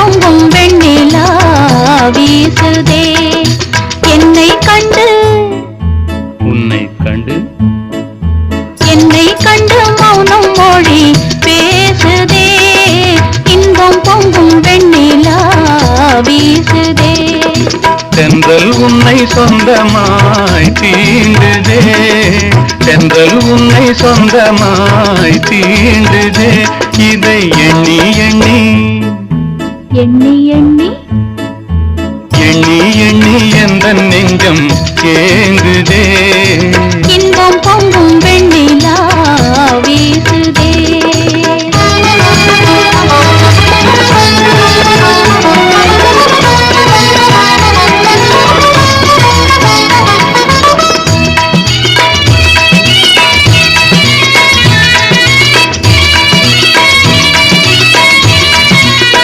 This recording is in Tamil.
பொங்கும் வெண்ணிலா வீசுதே என்னை கண்டு உன்னை கண்டு என்னை கண்டு மௌனம் மொழி பேசுதே இன்பம் பொங்கும் வெண்ணிலா வீசுதே தென்றல் உன்னை சொந்தமாய் தீண்டுதே தென்றல் உன்னை சொந்தமாய் தீண்டுதே இதை எண்ணி எண்ணி எண்ணி எண்ணி எண்ணி எண்ணி எந்த நெஞ்சம் ஏங்குதே